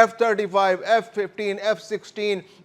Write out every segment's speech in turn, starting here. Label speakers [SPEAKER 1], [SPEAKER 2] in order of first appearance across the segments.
[SPEAKER 1] F-35, F-15, F-16,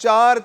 [SPEAKER 1] 4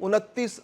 [SPEAKER 1] 29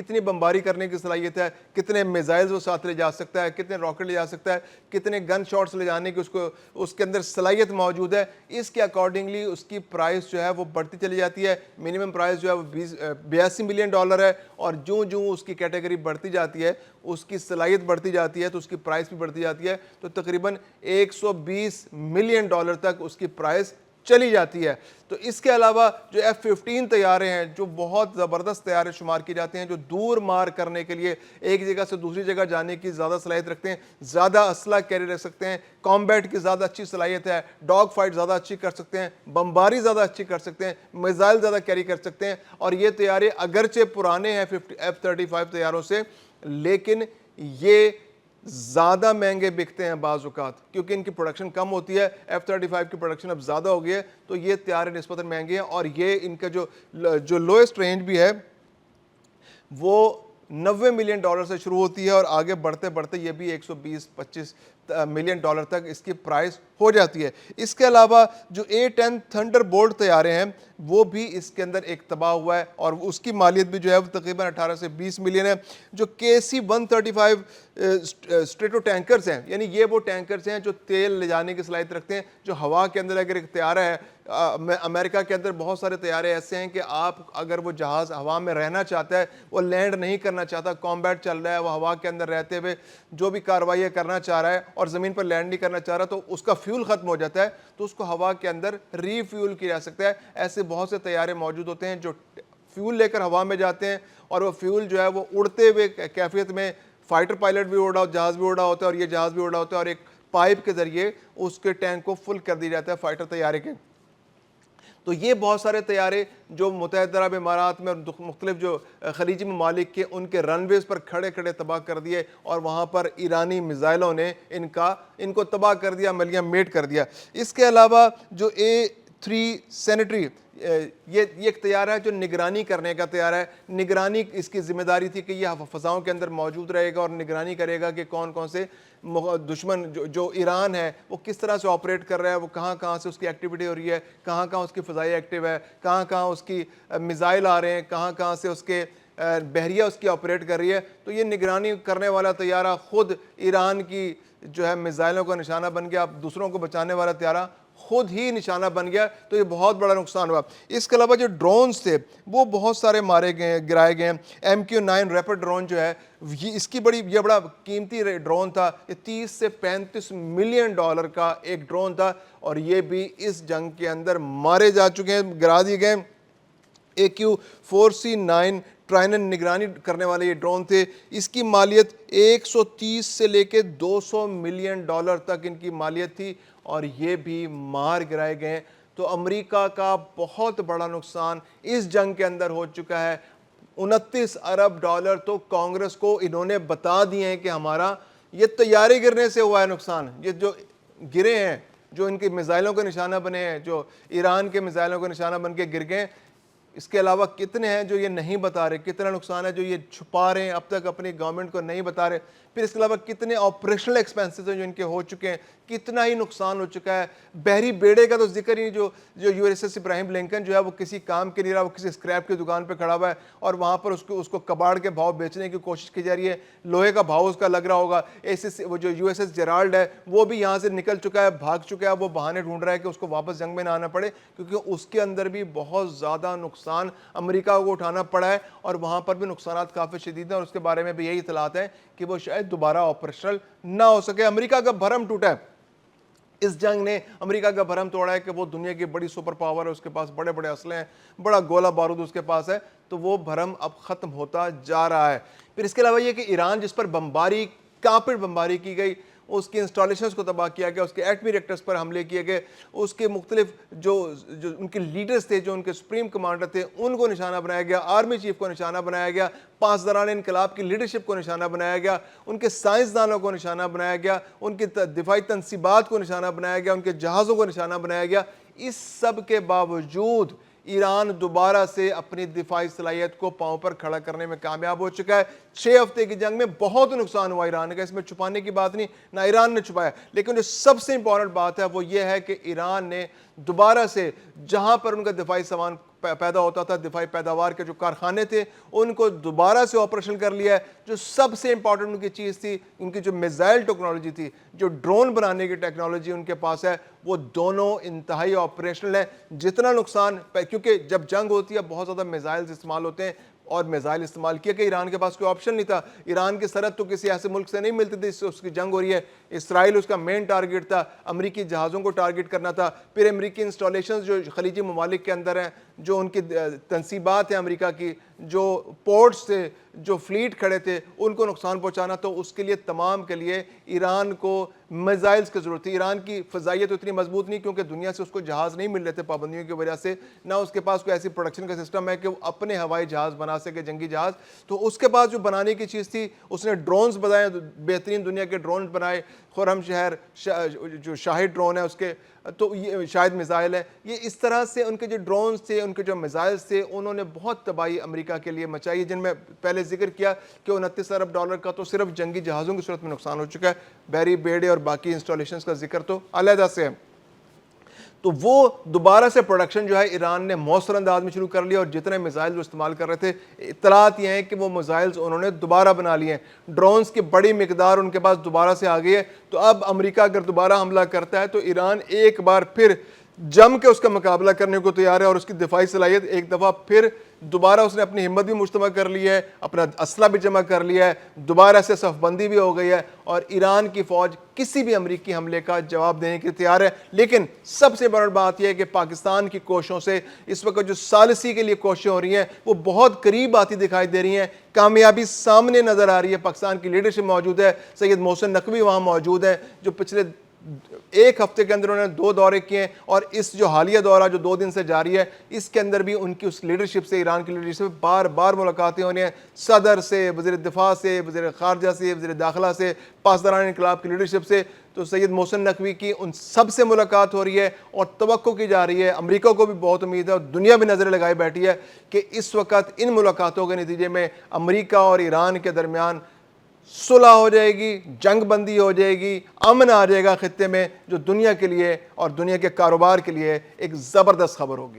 [SPEAKER 1] کتنی بمباری کرنے کی صلاحیت ہے, کتنے میزائلز وہ ساتھ لے جا سکتا ہے, کتنے راکٹ لے جا سکتا ہے, کتنے گن شاٹس لے جانے کی اس کے اندر صلاحیت موجود ہے. اس کے اکارڈنگلی اس کی پرائز جو ہے وہ بڑھتی چلی جاتی ہے. منیمم پرائز جو ہے وہ $82 ملین ہے, اور جوں اس کی کیٹیگری بڑھتی جاتی ہے, اس کی صلاحیت بڑھتی جاتی ہے, تو اس کی پرائز بھی بڑھتی جاتی ہے, تو تقریباً $120 ملین تک اس کی پرائز چلی جاتی ہے. تو اس کے علاوہ جو F-15 طیارے ہیں, جو بہت زبردست طیارے شمار کیے جاتے ہیں, جو دور مار کرنے کے لیے ایک جگہ سے دوسری جگہ جانے کی زیادہ صلاحیت رکھتے ہیں, زیادہ اسلحہ کیری رکھ سکتے ہیں, کامبیٹ کی زیادہ اچھی صلاحیت ہے, ڈاگ فائٹ زیادہ اچھی کر سکتے ہیں, بمباری زیادہ اچھی کر سکتے ہیں, میزائل زیادہ کیری کر سکتے ہیں. اور یہ طیارے اگرچہ پرانے ہیں F-35 طیاروں سے, لیکن یہ زیادہ مہنگے بکتے ہیں بعض اوقات, کیونکہ ان کی پروڈکشن کم ہوتی ہے. F-35 کی پروڈکشن اب زیادہ ہو گئی ہے, تو یہ طیارے نسبتاً مہنگے ہیں. اور یہ ان کا جو لوئسٹ رینج بھی ہے وہ $90 ملین سے شروع ہوتی ہے, اور آگے بڑھتے بڑھتے یہ بھی $120-25 ملین تک اس کی پرائز ہو جاتی ہے. اس کے علاوہ جو A-10 تھنڈر بولٹ طیارے ہیں وہ بھی اس کے اندر ایک تباہ ہوا ہے, اور اس کی مالیت بھی جو ہے وہ تقریباً 18 سے 20 ملین ہے. جو KC-135 اسٹریٹو ٹینکرز ہیں, یعنی یہ وہ ٹینکرز ہیں جو تیل لے جانے کی صلاحیت رکھتے ہیں, جو ہوا کے اندر اگر ایک طیارہ ہے, امریکہ کے اندر بہت سارے طیارے ایسے ہیں کہ آپ اگر وہ جہاز ہوا میں رہنا چاہتا ہے, وہ لینڈ نہیں کرنا چاہتا, کامبیٹ چل رہا ہے, وہ ہوا کے اندر رہتے ہوئے جو بھی کارروائیاں کرنا چاہ رہا ہے اور زمین پر لینڈ نہیں کرنا چاہ رہا, تو اس کا فیول ختم ہو جاتا ہے, تو اس کو ہوا کے اندر ری فیول کیا جا سکتا ہے. ایسے بہت سے طیارے موجود ہوتے ہیں جو فیول لے کر ہوا میں جاتے ہیں, اور وہ فیول جو ہے وہ اڑتے ہوئے کیفیت میں فائٹر پائلٹ بھی اڑا, جہاز بھی اڑا ہوتا ہے, اور یہ جہاز بھی اڑا ہوتا ہے, اور ایک پائپ کے ذریعے اس کے ٹینک کو فل کر دی جاتا ہے فائٹر طیارے کے. تو یہ بہت سارے طیارے جو متحدہ عرب امارات میں اور مختلف جو خلیجی ممالک کے ان کے رن ویز پر کھڑے کھڑے تباہ کر دیے, اور وہاں پر ایرانی میزائلوں نے ان کو تباہ کر دیا, ملیاں میٹ کر دیا. اس کے علاوہ جو A-3 سینیٹری, یہ ایک طیارہ ہے جو نگرانی کرنے کا طیارہ ہے. نگرانی اس کی ذمہ داری تھی کہ یہ فضاؤں کے اندر موجود رہے گا اور نگرانی کرے گا کہ کون کون سے دشمن جو ایران ہے وہ کس طرح سے آپریٹ کر رہا ہے, وہ کہاں کہاں سے اس کی ایکٹیویٹی ہو رہی ہے, کہاں کہاں اس کی فضائی ایکٹیو ہے, کہاں کہاں اس کی میزائل آ رہے ہیں, کہاں کہاں سے اس کے بحریہ اس کی آپریٹ کر رہی ہے. تو یہ نگرانی کرنے والا طیارہ خود ایران کی جو ہے میزائلوں کا نشانہ بن گیا, دوسروں کو بچانے والا طیارہ خود ہی نشانہ بن گیا, تو یہ بہت بڑا نقصان ہوا. اس کے علاوہ جو ڈرونز تھے وہ بہت سارے مارے گئے ہیں, گرائے گئے ہیں. MQ-9 ریپڈ ڈرون جو ہے اس کی یہ بڑا قیمتی ڈرون تھا, یہ $30 سے $35 ملین کا ایک ڈرون تھا, اور یہ بھی اس جنگ کے اندر مارے جا چکے ہیں, گرا دیے گئے. AQ-4C9 ٹرائنن نگرانی کرنے والے یہ ڈرون تھے, اس کی مالیت 130 سے لے کے $200 ملین تک ان کی مالیت تھی, اور یہ بھی مار گرائے گئے. تو امریکہ کا بہت بڑا نقصان اس جنگ کے اندر ہو چکا ہے. $29 ارب تو کانگریس کو انہوں نے بتا دیے ہیں کہ ہمارا یہ طیارے گرنے سے ہوا ہے نقصان, یہ جو گرے ہیں, جو ان کے میزائلوں کے نشانہ بنے ہیں, جو ایران کے میزائلوں کے نشانہ بن کے گر گئے. اس کے علاوہ کتنے ہیں جو یہ نہیں بتا رہے, کتنا نقصان ہے جو یہ چھپا رہے ہیں, اب تک اپنی گورنمنٹ کو نہیں بتا رہے. پھر اس کے علاوہ کتنے آپریشنل ایکسپینسز ہیں جو ان کے ہو چکے ہیں, کتنا ہی نقصان ہو چکا ہے. بحری بیڑے کا تو ذکر ہی, جو USS ابراہیم لنکن جو ہے وہ کسی کام کے نہیں رہا, وہ کسی اسکریپ کی دکان پہ کھڑا ہوا ہے, اور وہاں پر اس کو کباڑ کے بھاؤ بیچنے کی کوشش کی جا رہی ہے. لوہے کا بھاؤ اس کا لگ رہا ہوگا. وہ جو USS جیرالڈ ہے وہ بھی یہاں سے نکل چکا ہے, بھاگ چکا ہے, وہ بہانے ڈھونڈ رہا ہے کہ اس کو واپس جنگ میں نہ آنا پڑے, کیونکہ اس کے اندر بھی بہت زیادہ نقصان امریکہ کو اٹھانا پڑا ہے, اور وہاں پر بھی نقصانات کافی شدید ہیں, اور اس کے بارے میں بھی یہی اطلاعات ہیں کہ وہ شاید دوبارہ آپریشنل نہ ہو سکے. امریکہ کا بھرم ٹوٹا ہے, اس جنگ نے امریکہ کا بھرم توڑا ہے کہ وہ دنیا کی بڑی سپر پاور ہے, اس کے پاس بڑے بڑے اسلحے ہیں, بڑا گولہ بارود اس کے پاس ہے, تو وہ بھرم اب ختم ہوتا جا رہا ہے. پھر اس کے علاوہ یہ کہ ایران جس پر کانپٹ بمباری کی گئی, اس کی انسٹالیشنز کو تباہ کیا گیا, اس کے ایٹمی ریکٹرز پر حملے کیے گئے, اس کے مختلف جو ان کے لیڈرز تھے, جو ان کے سپریم کمانڈر تھے, ان کو نشانہ بنایا گیا, آرمی چیف کو نشانہ بنایا گیا, پاسداران انقلاب کی لیڈرشپ کو نشانہ بنایا گیا, ان کے سائنسدانوں کو نشانہ بنایا گیا, ان کی دفاعی تنصیبات کو نشانہ بنایا گیا, ان کے جہازوں کو نشانہ بنایا گیا. اس سب کے باوجود ایران دوبارہ سے اپنی دفاعی صلاحیت کو پاؤں پر کھڑا کرنے میں کامیاب ہو چکا ہے. 6 ہفتے کی جنگ میں بہت نقصان ہوا ایران کا, اس میں چھپانے کی بات نہیں, نہ ایران نے چھپایا, لیکن جو سب سے امپورٹنٹ بات ہے وہ یہ ہے کہ ایران نے دوبارہ سے جہاں پر ان کا دفاعی سامان پیدا ہوتا تھا، دفاعی پیداوار کے جو کارخانے تھے ان کو دوبارہ سے آپریشن کر لیا ہے. جو سب سے امپورٹنٹ ان کی چیز تھی، ان کی جو میزائل ٹیکنالوجی تھی، جو ڈرون بنانے کی ٹیکنالوجی ان کے پاس ہے، وہ دونوں انتہائی آپریشنل ہیں. جتنا نقصان، کیونکہ جب جنگ ہوتی ہے بہت زیادہ میزائلز استعمال ہوتے ہیں، اور میزائل استعمال کیا کہ ایران کے پاس کوئی آپشن نہیں تھا. ایران کی سرحد تو کسی ایسے ملک سے نہیں ملتی تھی، اس کی جنگ ہو رہی ہے. اسرائیل اس کا مین ٹارگٹ تھا، امریکی جہازوں کو ٹارگٹ کرنا تھا. پھر امریکی انسٹالیشنز جو خلیجی ممالک کے اندر ہیں، جو ان کی تنصیبات ہیں امریکہ کی، جو پورٹس تھے، جو فلیٹ کھڑے تھے، ان کو نقصان پہنچانا. تو اس کے لیے تمام کے لیے ایران کو میزائلز کی ضرورت تھی. ایران کی فضائیت تو اتنی مضبوط نہیں، کیونکہ دنیا سے اس کو جہاز نہیں مل رہے تھے پابندیوں کی وجہ سے. نہ اس کے پاس کوئی ایسی پروڈکشن کا سسٹم ہے کہ وہ اپنے ہوائی جہاز بنا سکے، جنگی جہاز. تو اس کے پاس جو بنانے کی چیز تھی، اس نے ڈرونز بنائے، بہترین دنیا کے ڈرون بنائے. خرم شہر جو شاہد ڈرون ہے اس کے، تو یہ شاید میزائل ہے. یہ اس طرح سے ان کے جو ڈرونز تھے، ان کے جو میزائلز تھے، انہوں نے بہت تباہی امریکہ کے لیے مچائی، جن میں پہلے ذکر کیا کہ 29 ارب ڈالر کا تو صرف جنگی جہازوں کی صورت میں نقصان ہو چکا ہے. بیری بیڑے اور باقی انسٹالیشنز کا ذکر تو علیحدہ سے ہے. تو وہ دوبارہ سے پروڈکشن جو ہے ایران نے مؤثر انداز میں شروع کر لیا، اور جتنے میزائل جو استعمال کر رہے تھے، اطلاعات یہ ہیں کہ وہ میزائلز انہوں نے دوبارہ بنا لیے ہیں. ڈرونز کی بڑی مقدار ان کے پاس دوبارہ سے آ گئی ہے. تو اب امریکہ اگر دوبارہ حملہ کرتا ہے تو ایران ایک بار پھر جم کے اس کا مقابلہ کرنے کو تیار ہے، اور اس کی دفاعی صلاحیت ایک دفعہ پھر دوبارہ اس نے اپنی ہمت بھی مجتمع کر لی ہے، اپنا اسلحہ بھی جمع کر لیا ہے، دوبارہ سے صف بندی بھی ہو گئی ہے، اور ایران کی فوج کسی بھی امریکی حملے کا جواب دینے کے تیار ہے. لیکن سب سے بڑی بات یہ ہے کہ پاکستان کی کوششوں سے اس وقت جو ثالثی کے لیے کوششیں ہو رہی ہیں وہ بہت قریب آتی دکھائی دے رہی ہیں. کامیابی سامنے نظر آ رہی ہے. پاکستان کی لیڈرشپ موجود ہے، سید محسن نقوی وہاں موجود ہے، جو پچھلے ایک ہفتے کے اندر انہوں نے 2 دورے کیے ہیں، اور اس جو حالیہ دورہ جو 2 دن سے جاری ہے، اس کے اندر بھی ان کی اس لیڈرشپ سے، ایران کی لیڈرشپ سے بار بار ملاقاتیں ہونی ہیں. صدر سے، وزیر دفاع سے، وزیر خارجہ سے، وزیر داخلہ سے، پاسداران انقلاب کی لیڈرشپ سے. تو سید محسن نقوی کی ان سب سے ملاقات ہو رہی ہے، اور توقع کی جا رہی ہے، امریکہ کو بھی بہت امید ہے اور دنیا بھی نظر لگائے بیٹھی ہے کہ اس وقت ان ملاقاتوں کے نتیجے میں امریکہ اور ایران کے درمیان صلح ہو جائے گی، جنگ بندی ہو جائے گی، امن آ جائے گا خطے میں، جو دنیا کے لیے اور دنیا کے کاروبار کے لیے ایک زبردست خبر ہوگی.